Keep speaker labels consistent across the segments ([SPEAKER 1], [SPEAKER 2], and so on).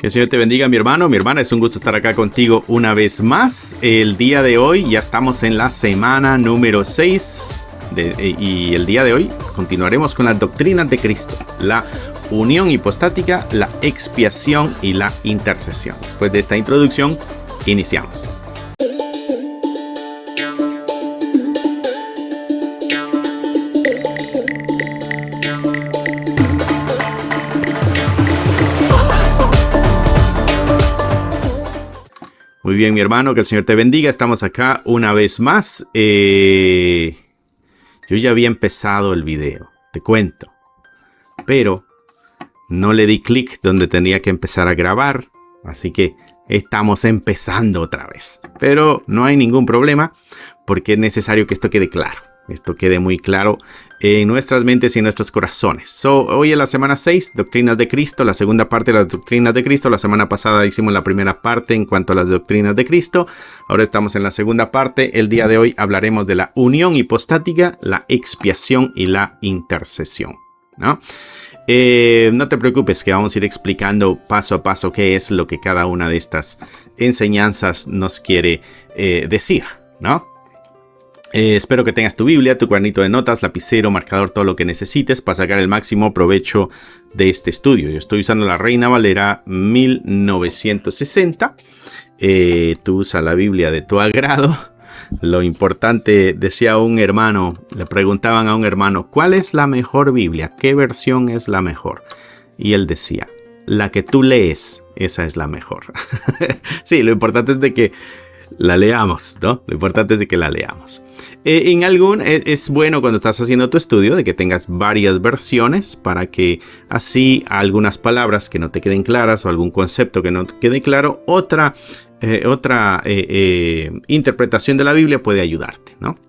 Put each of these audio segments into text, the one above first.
[SPEAKER 1] Que el Señor te bendiga, mi hermano, mi hermana. Es un gusto estar acá contigo una vez más. El día de hoy ya estamos en la semana número 6. Y el día de hoy continuaremos con las doctrinas de Cristo. La unión hipostática, la expiación y la intercesión. Después de esta introducción, iniciamos. Muy bien, mi hermano, que el Señor te bendiga. Estamos acá una vez más. Yo ya había empezado el video, te cuento. Pero no le di clic donde tenía que empezar a grabar. Así que estamos empezando otra vez. Pero no hay ningún problema porque es necesario que esto quede claro. Esto quede muy claro en nuestras mentes y en nuestros corazones. Hoy es la semana 6, Doctrinas de Cristo, la segunda parte de las Doctrinas de Cristo. La semana pasada hicimos la primera parte en cuanto a las Doctrinas de Cristo. Ahora estamos en la segunda parte. El día de hoy hablaremos de la unión hipostática, la expiación y la intercesión, ¿no? No te preocupes que vamos a ir explicando paso a paso qué es lo que cada una de estas enseñanzas nos quiere decir, ¿no? Espero que tengas tu Biblia, tu cuadernito de notas, lapicero, marcador, todo lo que necesites para sacar el máximo provecho de este estudio. Yo estoy usando la Reina Valera 1960. Tú usa la Biblia de tu agrado. Lo importante, decía un hermano, le preguntaban a un hermano, ¿cuál es la mejor Biblia? ¿Qué versión es la mejor? Y él decía, la que tú lees, esa es la mejor. Sí, lo importante es de que la leamos, ¿no? Lo importante es de que la leamos. Es bueno cuando estás haciendo tu estudio de que tengas varias versiones para que así algunas palabras que no te queden claras o algún concepto que no te quede claro, otra interpretación de la Biblia puede ayudarte, ¿no?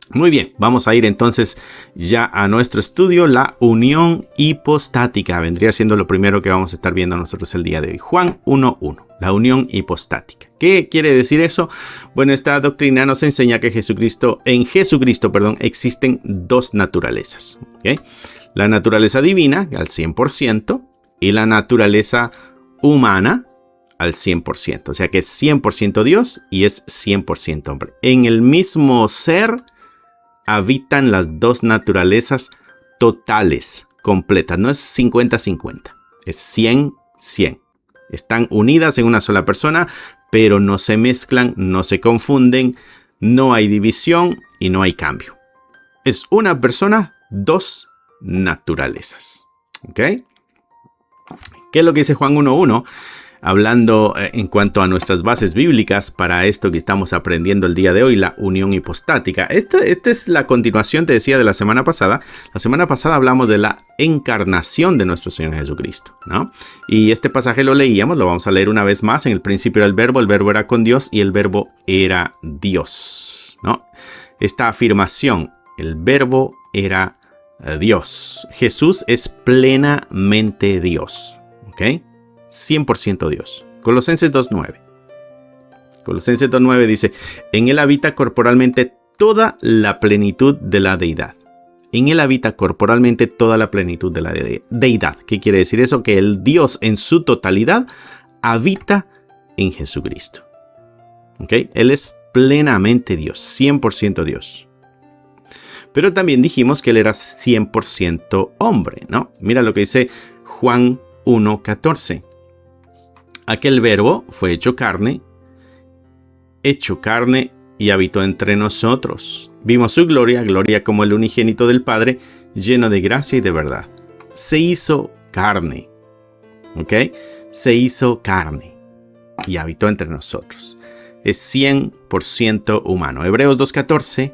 [SPEAKER 1] Muy bien, vamos a ir entonces ya a nuestro estudio, la unión hipostática. Vendría siendo lo primero que vamos a estar viendo nosotros el día de hoy. Juan 1:1, la unión hipostática. ¿Qué quiere decir eso? Bueno, esta doctrina nos enseña que en Jesucristo, existen dos naturalezas, ¿okay? La naturaleza divina al 100% y la naturaleza humana al 100%. O sea que es 100% Dios y es 100% hombre. En el mismo ser habitan las dos naturalezas totales, completas. No es 50-50, es 100-100. Están unidas en una sola persona, pero no se mezclan, no se confunden, no hay división y no hay cambio. Es una persona, dos naturalezas. ¿Ok? ¿Qué es lo que dice Juan 1:1? Hablando en cuanto a nuestras bases bíblicas para esto que estamos aprendiendo el día de hoy, la unión hipostática. Esta es la continuación, te decía, de la semana pasada. La semana pasada hablamos de la encarnación de nuestro Señor Jesucristo, ¿no? Y este pasaje lo leíamos, lo vamos a leer una vez más. En el principio era el verbo era con Dios y el verbo era Dios, ¿no? Esta afirmación, el verbo era Dios. Jesús es plenamente Dios, ¿ok? 100% Dios. Colosenses 2:9. Colosenses 2:9 dice, en él habita corporalmente toda la plenitud de la deidad. En él habita corporalmente toda la plenitud de la deidad. ¿Qué quiere decir eso? Que el Dios en su totalidad habita en Jesucristo. ¿Ok? Él es plenamente Dios, 100% Dios. Pero también dijimos que él era 100% hombre, ¿no? Mira lo que dice Juan 1:14. Aquel verbo fue hecho carne y habitó entre nosotros. Vimos su gloria, gloria como el unigénito del Padre, lleno de gracia y de verdad. Se hizo carne, ¿ok? Se hizo carne y habitó entre nosotros. Es 100% humano. Hebreos 2:14.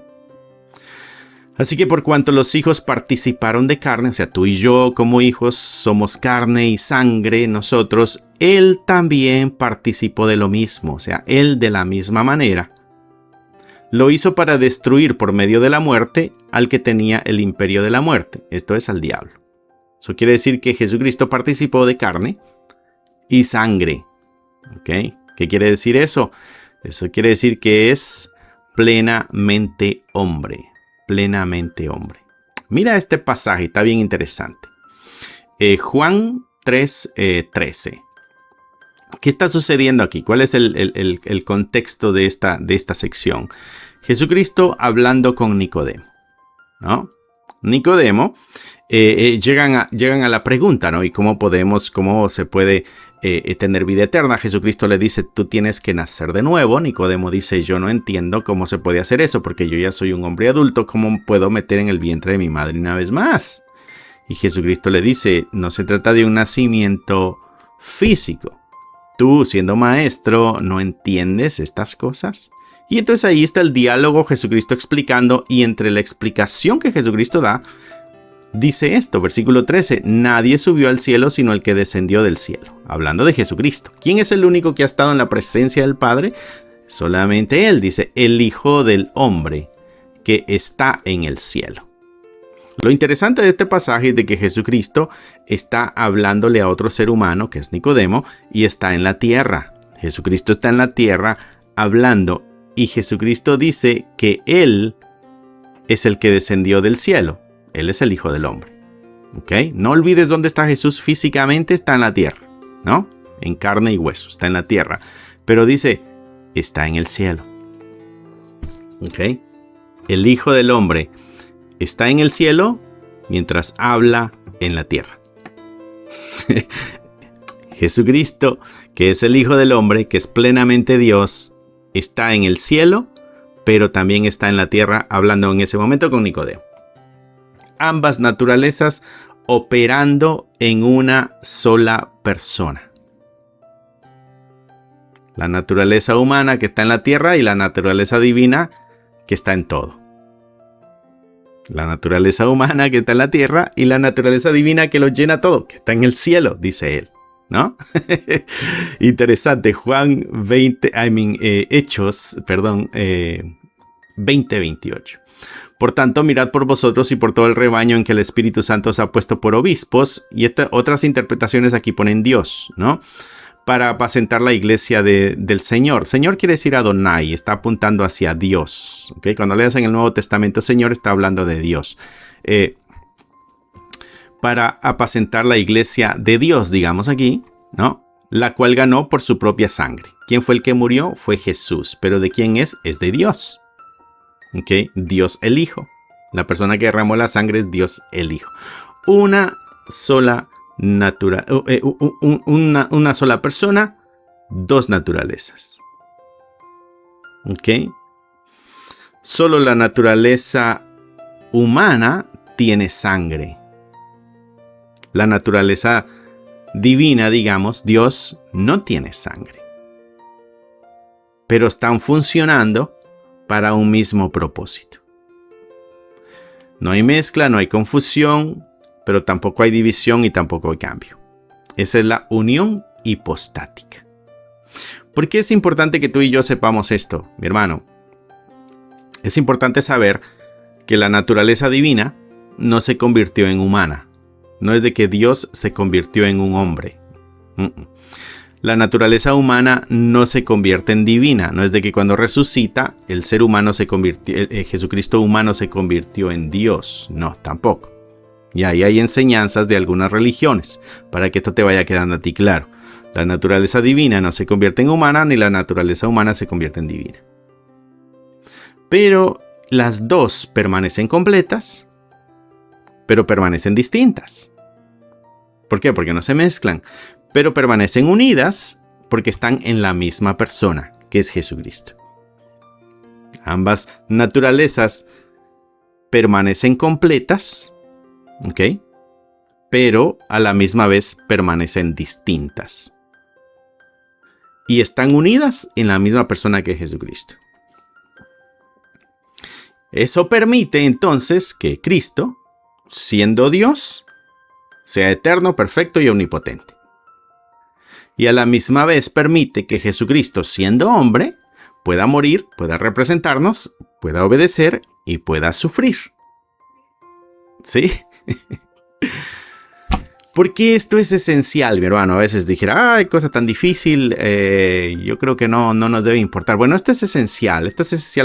[SPEAKER 1] Así que por cuanto los hijos participaron de carne, o sea, tú y yo como hijos somos carne y sangre, nosotros, él también participó de lo mismo, o sea, él de la misma manera. Lo hizo para destruir por medio de la muerte al que tenía el imperio de la muerte, esto es al diablo. Eso quiere decir que Jesucristo participó de carne y sangre. ¿Ok? ¿Qué quiere decir eso? Eso quiere decir que es plenamente hombre. Plenamente hombre. Mira este pasaje, está bien interesante. Juan 3:13. ¿Qué está sucediendo aquí? ¿Cuál es el contexto de esta sección? Jesucristo hablando con Nicodemo, ¿no? Nicodemo, llegan a la pregunta, ¿no? ¿Y cómo se puede tener vida eterna? Jesucristo le dice, tú tienes que nacer de nuevo. Nicodemo dice, yo no entiendo cómo se puede hacer eso, porque yo ya soy un hombre adulto, ¿cómo puedo meter en el vientre de mi madre una vez más? Y Jesucristo le dice, no se trata de un nacimiento físico. Tú, siendo maestro, ¿no entiendes estas cosas? Y entonces ahí está el diálogo, Jesucristo explicando, y entre la explicación que Jesucristo da, dice esto, versículo 13, nadie subió al cielo sino el que descendió del cielo. Hablando de Jesucristo. ¿Quién es el único que ha estado en la presencia del Padre? Solamente Él, dice, el Hijo del Hombre que está en el cielo. Lo interesante de este pasaje es de que Jesucristo está hablándole a otro ser humano, que es Nicodemo, y está en la tierra. Jesucristo está en la tierra hablando, y Jesucristo dice que Él es el que descendió del cielo. Él es el Hijo del Hombre. ¿Ok? No olvides dónde está Jesús físicamente, está en la tierra, ¿no? En carne y hueso, está en la tierra. Pero dice, está en el cielo. ¿Ok? El Hijo del Hombre está en el cielo mientras habla en la tierra. Jesucristo, que es el Hijo del Hombre, que es plenamente Dios, está en el cielo, pero también está en la tierra hablando en ese momento con Nicodemo. Ambas naturalezas operando en una sola persona. La naturaleza humana que está en la tierra y la naturaleza divina que está en todo. La naturaleza humana que está en la tierra y la naturaleza divina que lo llena todo, que está en el cielo, dice él, ¿no? Interesante, Hechos 20:28. Por tanto, mirad por vosotros y por todo el rebaño en que el Espíritu Santo os ha puesto por obispos, y otras interpretaciones aquí ponen Dios, ¿no? Para apacentar la iglesia del Señor. Señor quiere decir Adonai, está apuntando hacia Dios. ¿Okay? Cuando leas en el Nuevo Testamento, Señor está hablando de Dios. Para apacentar la iglesia de Dios, digamos aquí, ¿no? La cual ganó por su propia sangre. ¿Quién fue el que murió? Fue Jesús. ¿Pero de quién es? Es de Dios. ¿Okay? Dios el Hijo. La persona que derramó la sangre es Dios el Hijo. Una sola una sola persona, dos naturalezas. ¿Ok? Solo la naturaleza humana tiene sangre. La naturaleza divina, digamos, Dios, no tiene sangre. Pero están funcionando para un mismo propósito. No hay mezcla, no hay confusión, pero tampoco hay división y tampoco hay cambio. Esa es la unión hipostática. ¿Por qué es importante que tú y yo sepamos esto, mi hermano? Es importante saber que la naturaleza divina no se convirtió en humana. No es de que Dios se convirtió en un hombre. La naturaleza humana no se convierte en divina. No es de que cuando resucita el ser humano se convirtió, Jesucristo humano se convirtió en Dios. No, tampoco. Y ahí hay enseñanzas de algunas religiones, para que esto te vaya quedando a ti claro. La naturaleza divina no se convierte en humana, ni la naturaleza humana se convierte en divina. Pero las dos permanecen completas, pero permanecen distintas. ¿Por qué? Porque no se mezclan, pero permanecen unidas porque están en la misma persona, que es Jesucristo. Ambas naturalezas permanecen completas, ¿ok? Pero a la misma vez permanecen distintas. Y están unidas en la misma persona que Jesucristo. Eso permite entonces que Cristo, siendo Dios, sea eterno, perfecto y omnipotente. Y a la misma vez permite que Jesucristo, siendo hombre, pueda morir, pueda representarnos, pueda obedecer y pueda sufrir. ¿Sí? ¿Por qué esto es esencial, mi hermano? A veces dijera, ay, cosa tan difícil, yo creo que no nos debe importar. Bueno, esto es esencial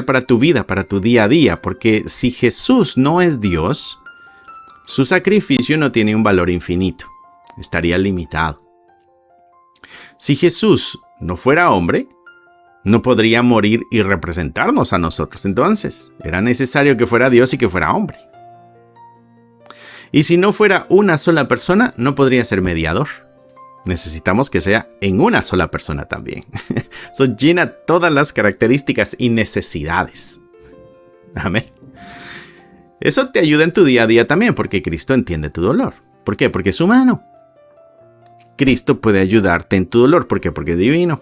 [SPEAKER 1] para tu vida, para tu día a día, porque si Jesús no es Dios, su sacrificio no tiene un valor infinito, estaría limitado. Si Jesús no fuera hombre, no podría morir y representarnos a nosotros. Entonces, era necesario que fuera Dios y que fuera hombre. Y si no fuera una sola persona, no podría ser mediador. Necesitamos que sea en una sola persona también. Eso llena todas las características y necesidades. Amén. Eso te ayuda en tu día a día también, porque Cristo entiende tu dolor. ¿Por qué? Porque es humano. Cristo puede ayudarte en tu dolor. ¿Por qué? Porque es divino.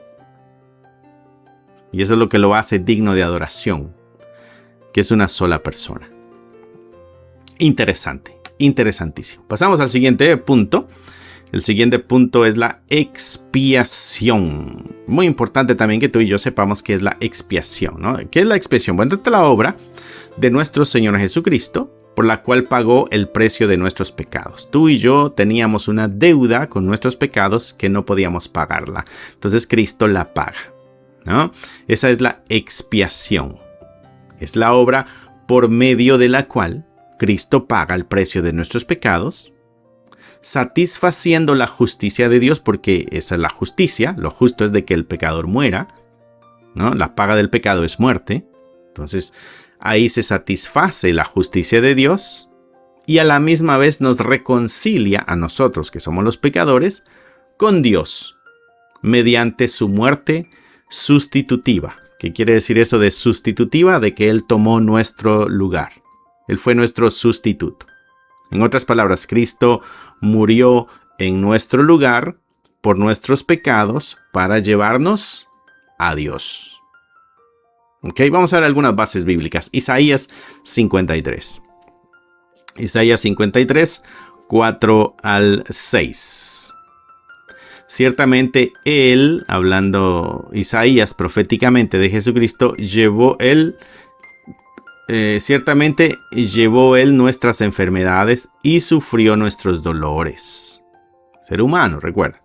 [SPEAKER 1] Y eso es lo que lo hace digno de adoración, que es una sola persona. Interesante, interesantísimo. Pasamos al siguiente punto. El siguiente punto es la expiación. Muy importante también que tú y yo sepamos qué es la expiación, ¿no? ¿Qué es la expiación? Bueno, esta es la obra de nuestro Señor Jesucristo, por la cual pagó el precio de nuestros pecados. Tú y yo teníamos una deuda con nuestros pecados que no podíamos pagarla. Entonces Cristo la paga, ¿no? Esa es la expiación. Es la obra por medio de la cual Cristo paga el precio de nuestros pecados, satisfaciendo la justicia de Dios, porque esa es la justicia. Lo justo es de que el pecador muera, ¿no? La paga del pecado es muerte. Entonces, ahí se satisface la justicia de Dios y a la misma vez nos reconcilia a nosotros, que somos los pecadores, con Dios, mediante su muerte sustitutiva. ¿Qué quiere decir eso de sustitutiva? De que Él tomó nuestro lugar. Él fue nuestro sustituto. En otras palabras, Cristo murió en nuestro lugar por nuestros pecados para llevarnos a Dios. Ok, vamos a ver algunas bases bíblicas. Isaías 53. Isaías 53, 4 al 6. Ciertamente Él, hablando Isaías proféticamente de Jesucristo, ciertamente llevó Él nuestras enfermedades y sufrió nuestros dolores. Ser humano, recuerda.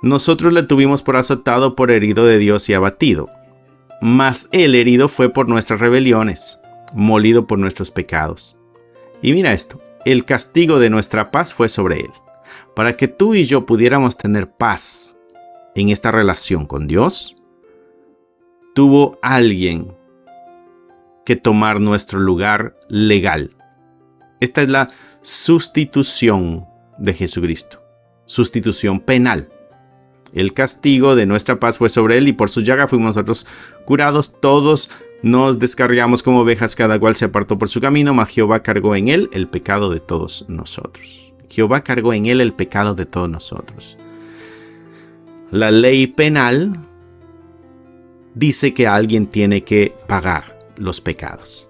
[SPEAKER 1] Nosotros le tuvimos por azotado, por herido de Dios y abatido. Mas Él herido fue por nuestras rebeliones, molido por nuestros pecados. Y mira esto, el castigo de nuestra paz fue sobre Él, para que tú y yo pudiéramos tener paz en esta relación con Dios. Tuvo alguien que tomar nuestro lugar legal. Esta es la sustitución de Jesucristo. Sustitución penal. El castigo de nuestra paz fue sobre Él y por su llaga fuimos nosotros curados. Todos nos descarriamos como ovejas, cada cual se apartó por su camino, mas Jehová cargó en Él el pecado de todos nosotros. Jehová cargó en Él el pecado de todos nosotros. La ley penal dice que alguien tiene que pagar los pecados.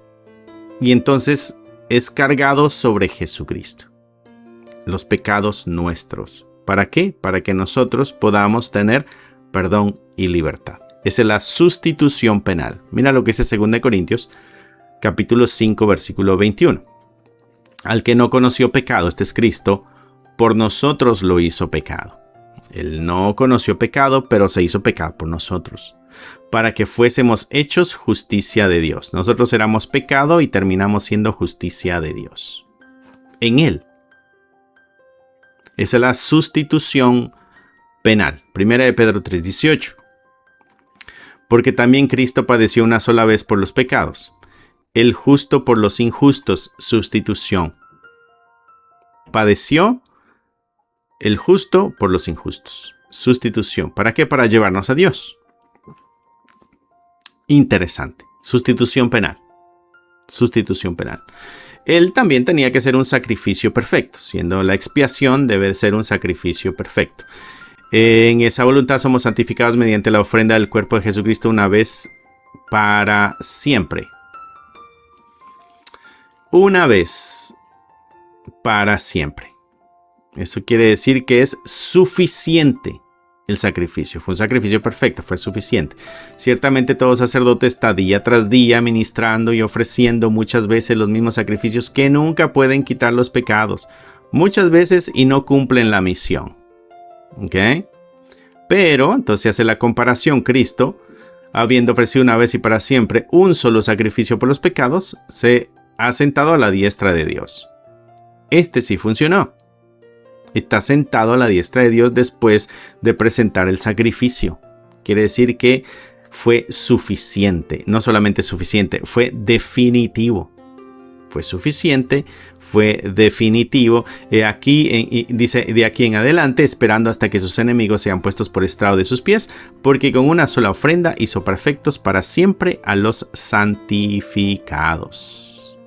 [SPEAKER 1] Y entonces es cargado sobre Jesucristo. Los pecados nuestros. ¿Para qué? Para que nosotros podamos tener perdón y libertad. Esa es la sustitución penal. Mira lo que dice 2 Corintios, capítulo 5, versículo 21. Al que no conoció pecado, este es Cristo, por nosotros lo hizo pecado. Él no conoció pecado, pero se hizo pecado por nosotros, para que fuésemos hechos justicia de Dios. Nosotros éramos pecado y terminamos siendo justicia de Dios. En Él. Esa es la sustitución penal. 1 Pedro 3:18. Porque también Cristo padeció una sola vez por los pecados, el justo por los injustos, sustitución. Padeció el justo por los injustos, sustitución. ¿Para qué? Para llevarnos a Dios. Interesante. Sustitución penal. Sustitución penal. Él también tenía que ser un sacrificio perfecto, siendo la expiación debe ser un sacrificio perfecto. En esa voluntad somos santificados mediante la ofrenda del cuerpo de Jesucristo una vez para siempre. Una vez para siempre. Eso quiere decir que es suficiente el sacrificio. Fue un sacrificio perfecto, fue suficiente. Ciertamente todo sacerdote está día tras día ministrando y ofreciendo muchas veces los mismos sacrificios que nunca pueden quitar los pecados. Muchas veces y no cumplen la misión. ¿Ok? Pero, entonces hace la comparación. Cristo, habiendo ofrecido una vez y para siempre un solo sacrificio por los pecados, se ha sentado a la diestra de Dios. Este sí funcionó. está sentado a la diestra de Dios después de presentar el sacrificio. Quiere decir que fue suficiente, no solamente suficiente, fue definitivo. Fue suficiente, fue definitivo. Dice, de aquí en adelante, esperando hasta que sus enemigos sean puestos por estrado de sus pies, porque con una sola ofrenda hizo perfectos para siempre a los santificados.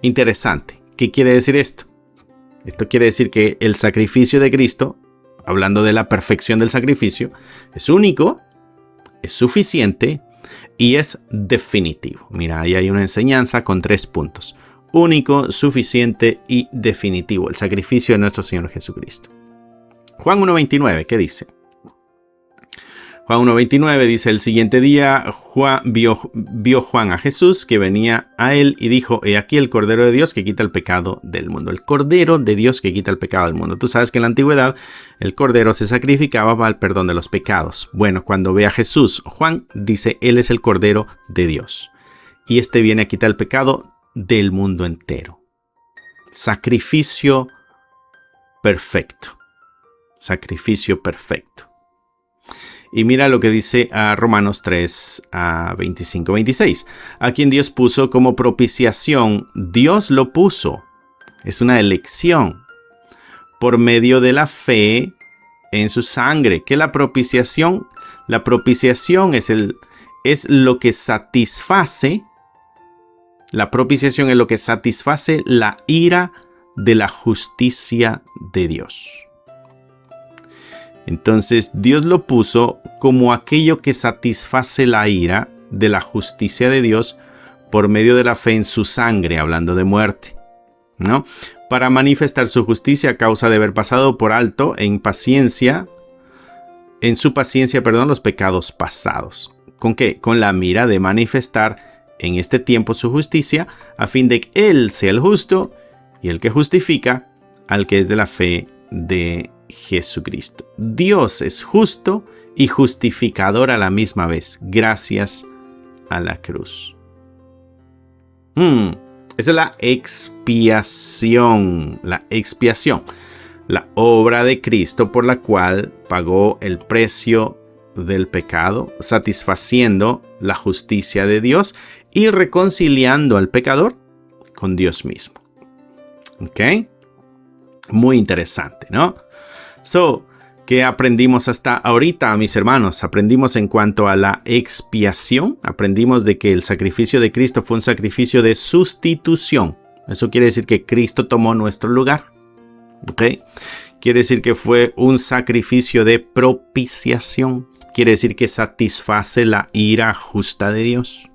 [SPEAKER 1] Interesante. ¿Qué quiere decir esto? Esto quiere decir que el sacrificio de Cristo, hablando de la perfección del sacrificio, es único, es suficiente y es definitivo. Mira, ahí hay una enseñanza con 3 puntos. Único, suficiente y definitivo. El sacrificio de nuestro Señor Jesucristo. Juan 1:29, ¿qué dice? Juan 1:29 dice, el siguiente día vio Juan a Jesús que venía a él y dijo, he aquí el Cordero de Dios que quita el pecado del mundo. El Cordero de Dios que quita el pecado del mundo. Tú sabes que en la antigüedad el Cordero se sacrificaba para el perdón de los pecados. Bueno, cuando ve a Jesús, Juan dice, él es el Cordero de Dios. Y este viene a quitar el pecado del mundo entero. Sacrificio perfecto. Sacrificio perfecto. Y mira lo que dice a Romanos 3, 25-26. A quien Dios puso como propiciación, Dios lo puso. Es una elección por medio de la fe en su sangre. ¿Qué es la propiciación? La propiciación es lo que satisface. La propiciación es lo que satisface la ira de la justicia de Dios. Entonces Dios lo puso como aquello que satisface la ira de la justicia de Dios por medio de la fe en su sangre, hablando de muerte, ¿no? Para manifestar su justicia a causa de haber pasado por alto en su paciencia, los pecados pasados. ¿Con qué? Con la mira de manifestar en este tiempo su justicia, a fin de que Él sea el justo y el que justifica al que es de la fe de Jesucristo. Dios es justo y justificador a la misma vez, gracias a la cruz. Esa es la expiación. La expiación. La obra de Cristo por la cual pagó el precio del pecado, satisfaciendo la justicia de Dios y reconciliando al pecador con Dios mismo. ¿Ok? Muy interesante, ¿no? ¿Qué aprendimos hasta ahorita, mis hermanos? Aprendimos en cuanto a la expiación. Aprendimos de que el sacrificio de Cristo fue un sacrificio de sustitución. Eso quiere decir que Cristo tomó nuestro lugar. ¿Ok? Quiere decir que fue un sacrificio de propiciación. Quiere decir que satisface la ira justa de Dios.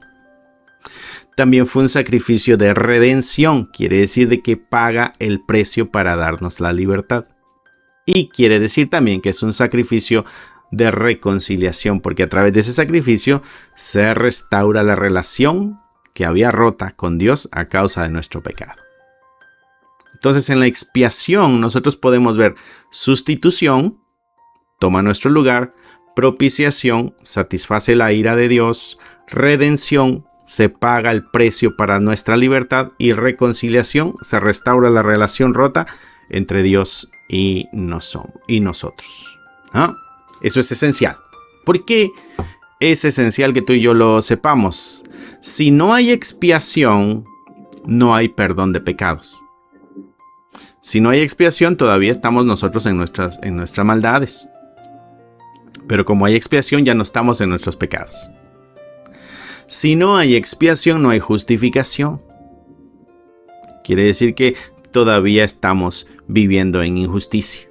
[SPEAKER 1] También fue un sacrificio de redención. Quiere decir de que paga el precio para darnos la libertad. Y quiere decir también que es un sacrificio de reconciliación, porque a través de ese sacrificio se restaura la relación que había rota con Dios a causa de nuestro pecado. Entonces, en la expiación nosotros podemos ver sustitución, toma nuestro lugar, propiciación, satisface la ira de Dios, redención, se paga el precio para nuestra libertad, y reconciliación, se restaura la relación rota entre Dios y nosotros. ¿Ah? Eso es esencial. ¿Por qué es esencial que tú y yo lo sepamos? Si no hay expiación, no hay perdón de pecados. Si no hay expiación, todavía estamos nosotros en nuestras maldades. Pero como hay expiación, ya no estamos en nuestros pecados. Si no hay expiación, no hay justificación. Quiere decir que todavía estamos viviendo en injusticia.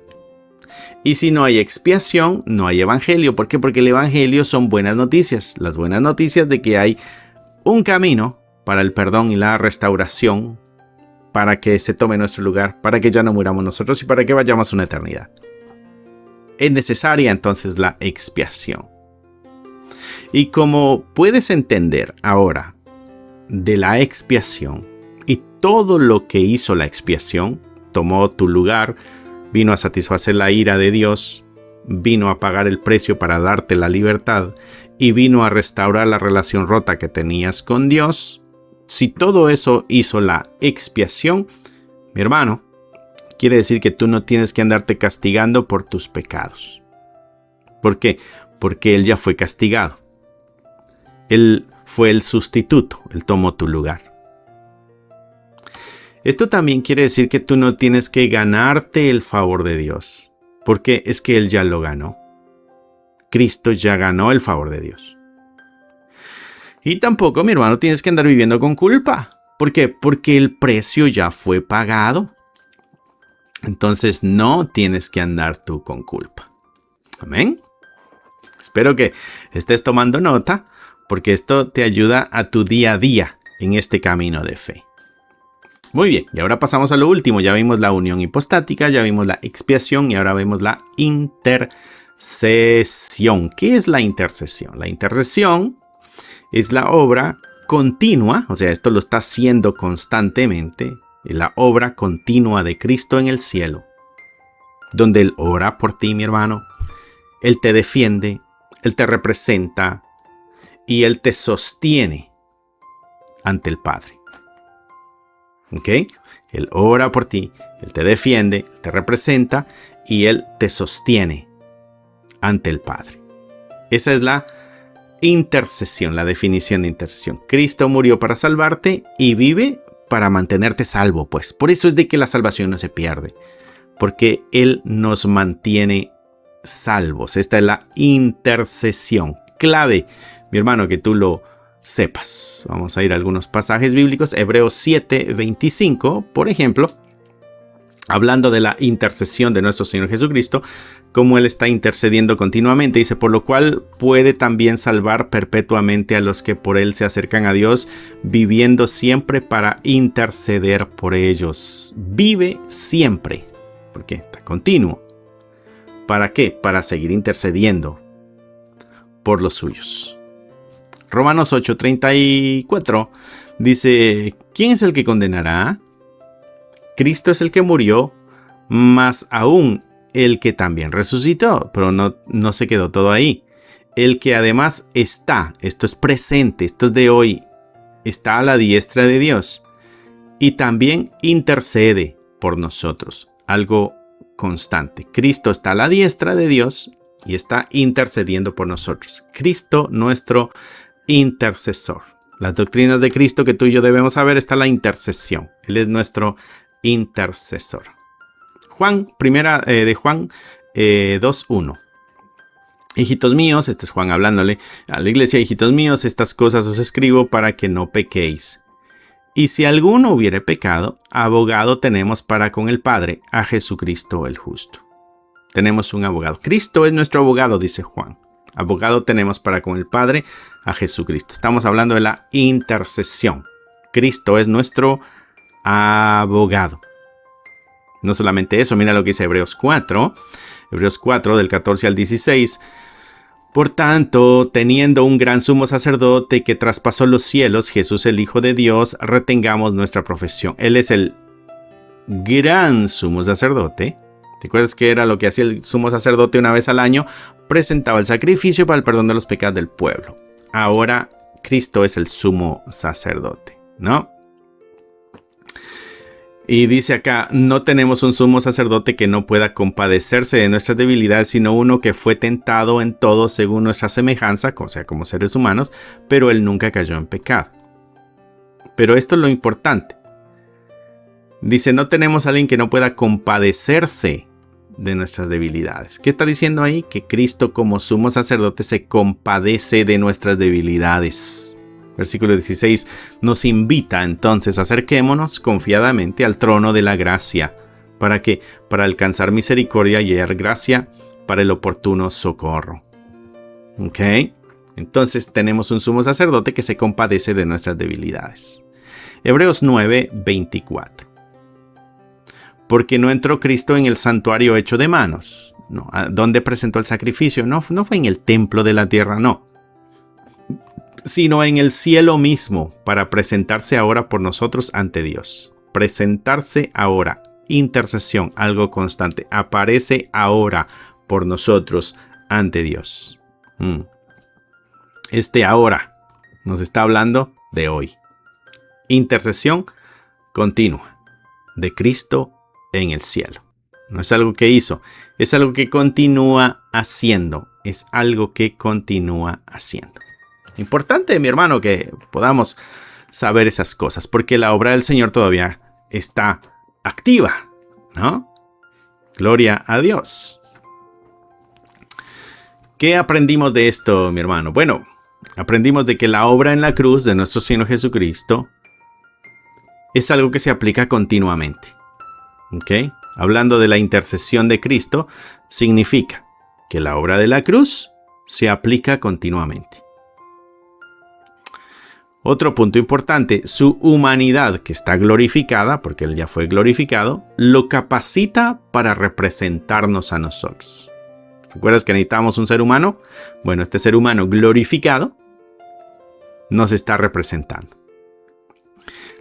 [SPEAKER 1] Y si no hay expiación, no hay evangelio. ¿Por qué? Porque el evangelio son buenas noticias. Las buenas noticias de que hay un camino para el perdón y la restauración, para que se tome nuestro lugar, para que ya no muramos nosotros y para que vayamos a una eternidad. Es necesaria entonces la expiación. Y como puedes entender ahora de la expiación y todo lo que hizo la expiación, tomó tu lugar, vino a satisfacer la ira de Dios, vino a pagar el precio para darte la libertad y vino a restaurar la relación rota que tenías con Dios. Si todo eso hizo la expiación, mi hermano, quiere decir que tú no tienes que andarte castigando por tus pecados. ¿Por qué? Porque Él ya fue castigado. Él fue el sustituto, Él tomó tu lugar. Esto también quiere decir que tú no tienes que ganarte el favor de Dios, porque es que Él ya lo ganó. Cristo ya ganó el favor de Dios. Y tampoco, mi hermano, tienes que andar viviendo con culpa. ¿Por qué? Porque el precio ya fue pagado. Entonces no tienes que andar tú con culpa. Amén. Espero que estés tomando nota, porque esto te ayuda a tu día a día en este camino de fe. Muy bien, y ahora pasamos a lo último. Ya vimos la unión hipostática, ya vimos la expiación y ahora vemos la intercesión. ¿Qué es la intercesión? La intercesión es la obra continua, o sea, esto lo está haciendo constantemente, es la obra continua de Cristo en el cielo, donde Él ora por ti, mi hermano, Él te defiende, Él te representa y Él te sostiene ante el Padre. ¿Ok? Él ora por ti, Él te defiende, Él te representa y Él te sostiene ante el Padre. Esa es la intercesión, la definición de intercesión. Cristo murió para salvarte y vive para mantenerte salvo, pues. Por eso es de que la salvación no se pierde, porque Él nos mantiene salvos. Esta es la intercesión. Clave, mi hermano, que tú lo sepas. Vamos a ir a algunos pasajes bíblicos. Hebreos 7:25, por ejemplo, hablando de la intercesión de nuestro Señor Jesucristo, como Él está intercediendo continuamente. Dice, por lo cual puede también salvar perpetuamente a los que por Él se acercan a Dios, viviendo siempre para interceder por ellos. Vive siempre, porque está continuo. ¿Para qué? Para seguir intercediendo por los suyos. Romanos 8:34 dice, ¿quién es el que condenará? Cristo es el que murió, más aún el que también resucitó, pero no se quedó todo ahí. El que además está, esto es presente, esto es de hoy, está a la diestra de Dios y también intercede por nosotros, algo constante. Cristo está a la diestra de Dios y está intercediendo por nosotros. Cristo, nuestro intercesor. Las doctrinas de Cristo que tú y yo debemos saber está la intercesión. Él es nuestro intercesor. Primera de Juan 2:1. Hijitos míos, este es Juan hablándole a la iglesia, hijitos míos, estas cosas os escribo para que no pequéis. Y si alguno hubiere pecado, abogado tenemos para con el Padre, a Jesucristo el justo. Tenemos un abogado. Cristo es nuestro abogado, dice Juan. Abogado tenemos para con el Padre, a Jesucristo. Estamos hablando de la intercesión. Cristo es nuestro abogado. No solamente eso, mira lo que dice Hebreos 4. Hebreos 4 del 14 al 16. Por tanto, teniendo un gran sumo sacerdote que traspasó los cielos, Jesús el Hijo de Dios, retengamos nuestra profesión. Él es el gran sumo sacerdote. ¿Te acuerdas que era lo que hacía el sumo sacerdote una vez al año? Presentaba el sacrificio para el perdón de los pecados del pueblo. Ahora Cristo es el sumo sacerdote, ¿no? Y dice acá, no tenemos un sumo sacerdote que no pueda compadecerse de nuestras debilidades, sino uno que fue tentado en todo según nuestra semejanza, o sea, como seres humanos, pero él nunca cayó en pecado. Pero esto es lo importante. Dice, no tenemos a alguien que no pueda compadecerse de nuestras debilidades. ¿Qué está diciendo ahí? Que Cristo como sumo sacerdote se compadece de nuestras debilidades. Versículo 16 nos invita entonces a acerquémonos confiadamente al trono de la gracia. ¿Para qué? Para alcanzar misericordia y hallar gracia para el oportuno socorro. ¿Ok? Entonces tenemos un sumo sacerdote que se compadece de nuestras debilidades. Hebreos 9:24. Porque no entró Cristo en el santuario hecho de manos. No, ¿dónde presentó el sacrificio? No fue en el templo de la tierra, no. Sino en el cielo mismo, para presentarse ahora por nosotros ante Dios. Presentarse ahora. Intercesión, algo constante. Aparece ahora por nosotros ante Dios. Este ahora nos está hablando de hoy. Intercesión continua de Cristo en el cielo. No es algo que hizo, es algo que continúa haciendo. Es algo que continúa haciendo. Importante, mi hermano, que podamos saber esas cosas, porque la obra del Señor todavía está activa, ¿no? Gloria a Dios. ¿Qué aprendimos de esto, mi hermano? Bueno, aprendimos de que la obra en la cruz de nuestro Señor Jesucristo es algo que se aplica continuamente. ¿Ok? Hablando de la intercesión de Cristo, significa que la obra de la cruz se aplica continuamente. Otro punto importante, su humanidad, que está glorificada, porque Él ya fue glorificado, lo capacita para representarnos a nosotros. ¿Recuerdas que necesitamos un ser humano? Bueno, este ser humano glorificado nos está representando.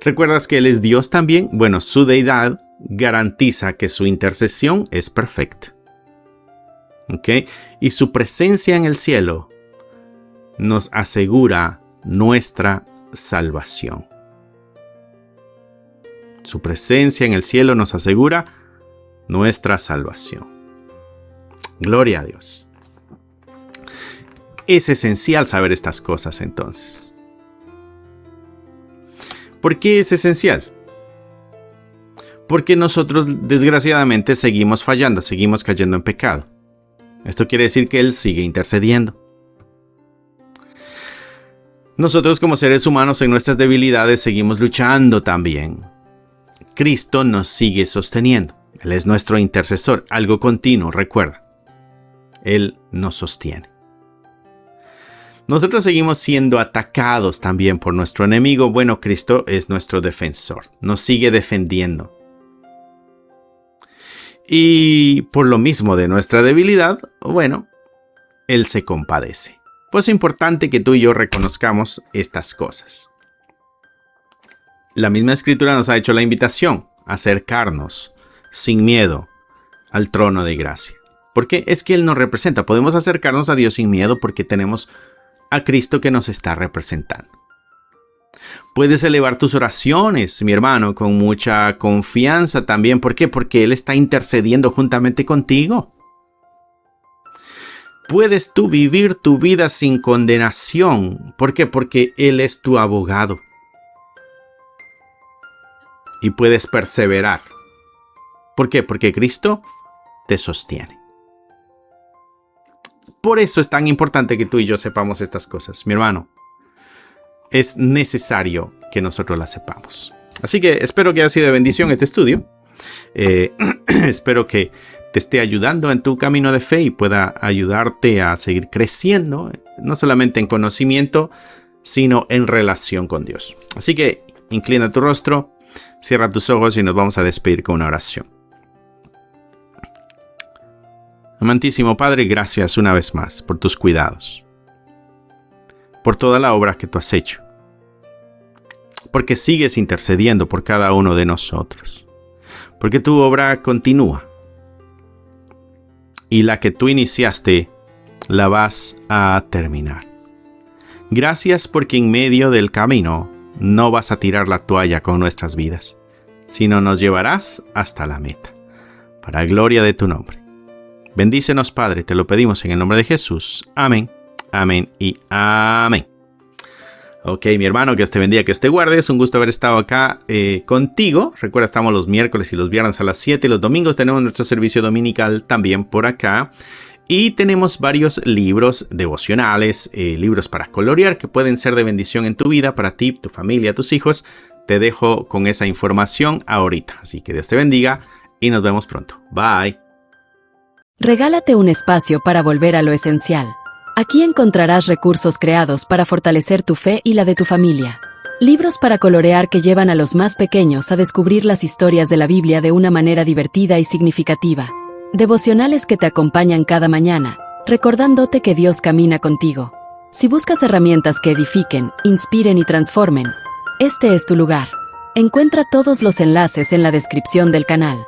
[SPEAKER 1] ¿Recuerdas que Él es Dios también? Bueno, su deidad garantiza que su intercesión es perfecta. ¿Ok? Y su presencia en el cielo nos asegura nuestra salvación. Su presencia en el cielo nos asegura nuestra salvación. Gloria a Dios. Es esencial saber estas cosas entonces. ¿Por qué es esencial? Porque nosotros desgraciadamente seguimos fallando, seguimos cayendo en pecado. Esto quiere decir que Él sigue intercediendo. Nosotros como seres humanos en nuestras debilidades seguimos luchando también. Cristo nos sigue sosteniendo. Él es nuestro intercesor, algo continuo, recuerda. Él nos sostiene. Nosotros seguimos siendo atacados también por nuestro enemigo. Bueno, Cristo es nuestro defensor, nos sigue defendiendo. Y por lo mismo de nuestra debilidad, bueno, Él se compadece. Pues es importante que tú y yo reconozcamos estas cosas. La misma Escritura nos ha hecho la invitación a acercarnos sin miedo al trono de gracia. Porque es que Él nos representa. Podemos acercarnos a Dios sin miedo porque tenemos a Cristo que nos está representando. Puedes elevar tus oraciones, mi hermano, con mucha confianza también. ¿Por qué? Porque Él está intercediendo juntamente contigo. Puedes tú vivir tu vida sin condenación. ¿Por qué? Porque Él es tu abogado. Y puedes perseverar. ¿Por qué? Porque Cristo te sostiene. Por eso es tan importante que tú y yo sepamos estas cosas, mi hermano. Es necesario que nosotros las sepamos. Así que espero que haya sido de bendición este estudio. Espero que te esté ayudando en tu camino de fe y pueda ayudarte a seguir creciendo, no solamente en conocimiento, sino en relación con Dios. Así que inclina tu rostro, cierra tus ojos y nos vamos a despedir con una oración. Amantísimo Padre, gracias una vez más por tus cuidados, por toda la obra que tú has hecho, porque sigues intercediendo por cada uno de nosotros, porque tu obra continúa y la que tú iniciaste la vas a terminar. Gracias porque en medio del camino no vas a tirar la toalla con nuestras vidas, sino nos llevarás hasta la meta, para gloria de tu nombre. Bendícenos, Padre, te lo pedimos en el nombre de Jesús. Amén, amén y amén. Ok, mi hermano, que Dios te bendiga, que te guarde. Es un gusto haber estado acá contigo. Recuerda, estamos los miércoles y los viernes a las 7. Los domingos tenemos nuestro servicio dominical también por acá. Y tenemos varios libros devocionales, libros para colorear que pueden ser de bendición en tu vida, para ti, tu familia, tus hijos. Te dejo con esa información ahorita. Así que Dios te bendiga y nos vemos pronto. Bye.
[SPEAKER 2] Regálate un espacio para volver a lo esencial. Aquí encontrarás recursos creados para fortalecer tu fe y la de tu familia. Libros para colorear que llevan a los más pequeños a descubrir las historias de la Biblia de una manera divertida y significativa. Devocionales que te acompañan cada mañana, recordándote que Dios camina contigo. Si buscas herramientas que edifiquen, inspiren y transformen, este es tu lugar. Encuentra todos los enlaces en la descripción del canal.